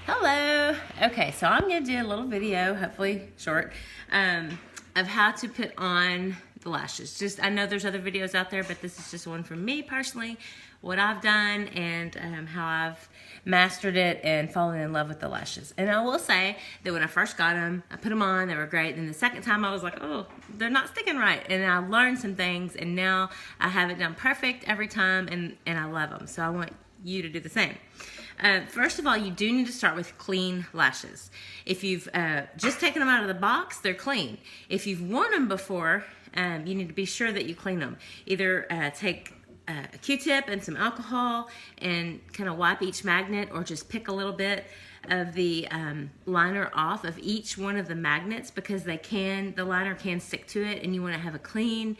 Hello. Okay, so I'm going to do a little video, hopefully short, of how to put on the lashes. I know there's other videos out there, but this is just one from me personally, what I've done and how I've mastered it and fallen in love with the lashes. And I will say that when I first got them, I put them on, they were great. And the second time I was like, oh, they're not sticking right. And I learned some things, and now I have it done perfect every time, and I love them. So I want you to do the same. First of all, you do need to start with clean lashes. If you've just taken them out of the box, they're clean. If you've worn them before, you need to be sure that you clean them. Either take a Q-tip and some alcohol and kind of wipe each magnet, or just pick a little bit of the liner off of each one of the magnets, because the liner can stick to it, and you want to have a clean,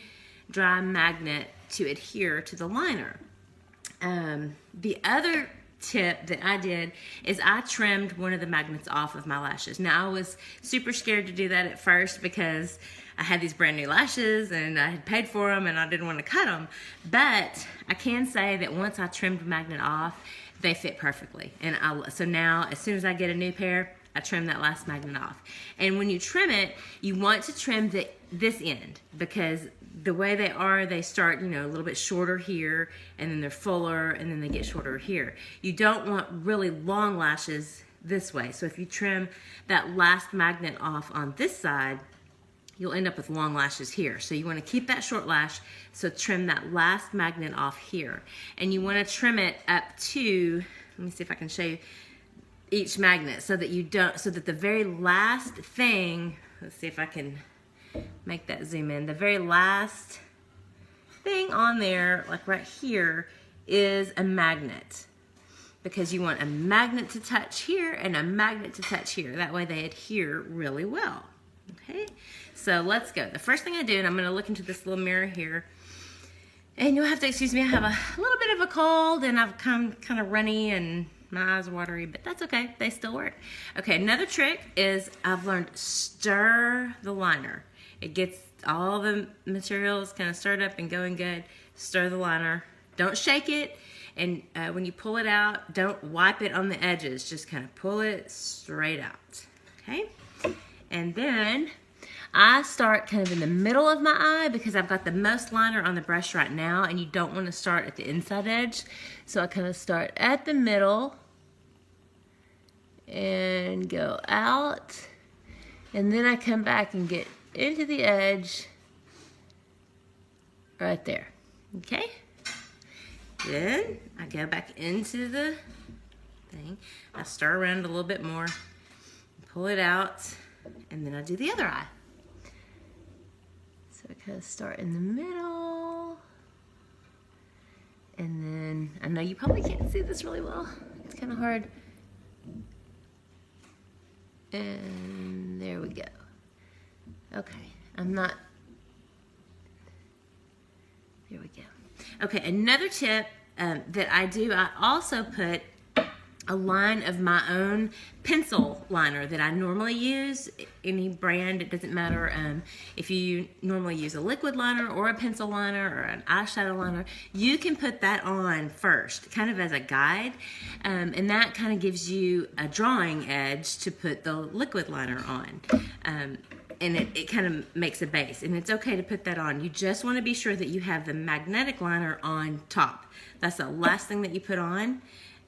dry magnet to adhere to the liner. The other tip that I did is I trimmed one of the magnets off of my lashes. Now, I was super scared to do that at first because I had these brand new lashes and I had paid for them and I didn't want to cut them. But I can say that once I trimmed the magnet off, they fit perfectly. And so now, as soon as I get a new pair, I trim that last magnet off. And when you trim it, you want to trim this end, because the way they start, a little bit shorter here, and then they're fuller, and then they get shorter here. You don't want really long lashes this way. So if you trim that last magnet off on this side, you'll end up with long lashes here. So you want to keep that short lash, so trim that last magnet off here. And you want to trim it up to, let me see if I can show you each magnet, so that the very last thing, let's see if I can make that zoom in, the very last thing on there, like right here, is a magnet, because you want a magnet to touch here and a magnet to touch here. That way they adhere really well. Okay, so let's go. The first thing I do, and I'm going to look into this little mirror here, and you'll have to excuse me, I have a little bit of a cold and I've come kind of runny and my eyes are watery, but that's okay, they still work. Okay, another trick is I've learned stir the liner. It gets all the materials kind of stirred up and going good. Stir the liner. Don't shake it, and when you pull it out, don't wipe it on the edges. Just kind of pull it straight out. Okay? And then I start kind of in the middle of my eye, because I've got the most liner on the brush right now, and you don't want to start at the inside edge. So I kind of start at the middle and go out, and then I come back and get into the edge right there. Okay? Then I go back into the thing. I stir around a little bit more, pull it out, and then I do the other eye. So I kind of start in the middle, and then I know you probably can't see this really well. It's kind of hard. And there we go. Okay, there we go. Okay, another tip that I do, I also put a line of my own pencil liner that I normally use. Any brand, it doesn't matter if you normally use a liquid liner or a pencil liner or an eyeshadow liner. You can put that on first, kind of as a guide, and that kind of gives you a drawing edge to put the liquid liner on. And it kind of makes a base, and it's okay to put that on. You just want to be sure that you have the magnetic liner on top. That's the last thing that you put on,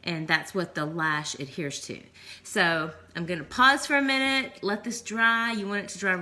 and that's what the lash adheres to. So I'm going to pause for a minute, let this dry. You want it to dry